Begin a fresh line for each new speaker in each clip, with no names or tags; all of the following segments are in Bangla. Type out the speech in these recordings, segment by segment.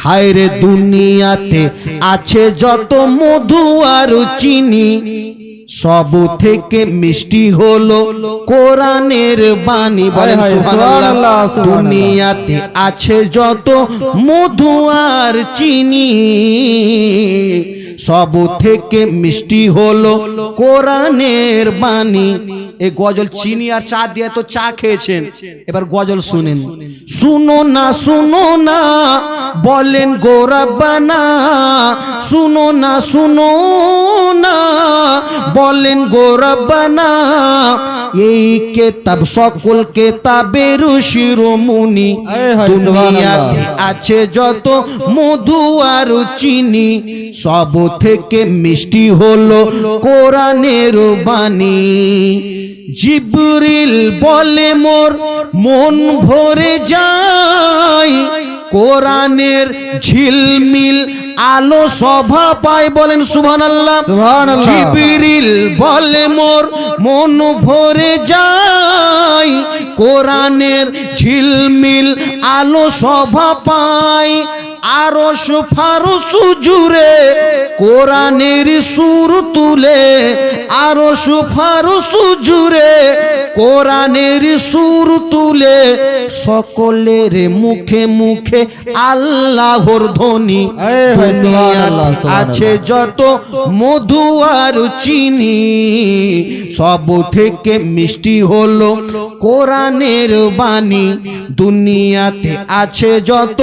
হায় রে দুনিয়াতে আছে যত মধু আর চিনি, সব থেকে মিষ্টি হলো কোরআনের বাণী। বলেন সুবহানাল্লাহ। দুনিয়াতে আছে যত মধু আর চিনি, সব থেকে মিষ্টি হলো কোরআনের বাণী। এই গজল চিনি আর চা দিয়ে তো চা খেয়েছেন, এবার গজল শুনেন। শুনো না শুনো না বলেন গো রব্বানা, শুনো না শুনো না বলেন গো রব্বানা, এই কিতাব সকল কিতাবের শিরোমণি। দুনিয়াতে আছে যত মধু আর চিনি, সব থেকে মিষ্টি হলো কোরআনের বাণী। জিবরিল বলে মোর মন ভরে যায়, কোরআনের ঝিলমিল আলো শোভা পায়। বলেন সুবহানাল্লাহ। জিবরিল বলে মোর মন ভরে যায়, কোরআনের ঝিলমিল আলো শোভা পায়। আরশ ফারশ জুড়ে কোরআনের সুর তুলে, আরশ ফারশ জুড়ে কোরআনের সুর তুলে, সকলের মুখে মুখে আল্লাহর ধ্বনি। আছে যত মধু আর চিনি, সব থেকে মিষ্টি হলো কোরআনের বাণী। দুনিয়াতে আছে যত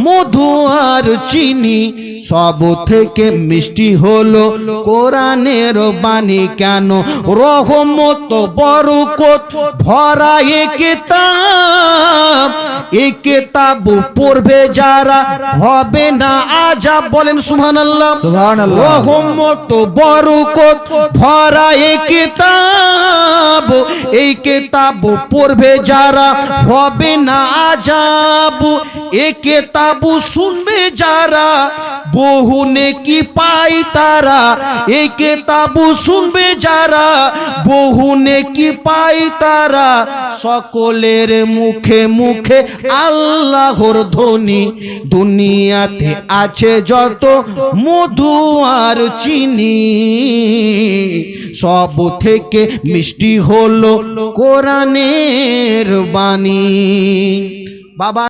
মধু আর চিনি, সব থেকে মিষ্টি হলো কোরআনের বাণী। কেন রহমত বরকত ভরা এ কিতাব, এ কিতাব পড়বে যারা হবে না আযাব। বলেন সুবহানাল্লাহ। রহমত বরকত ভরা এ কিতাব, এই কিতাব পড়বে যারা হবে না আযাব। এ কিতাব শুনবে যারা বহু নেকি পায় তারা, এই কিতাব শুনবে যারা বহু নেকি পায় তারা, সকলের মুখে মুখে আল্লাহর ধ্বনি। দুনিয়াতে আছে যত মধু আর চিনি, সব থেকে মিষ্টি হলো কোরআনের বাণী। বাবা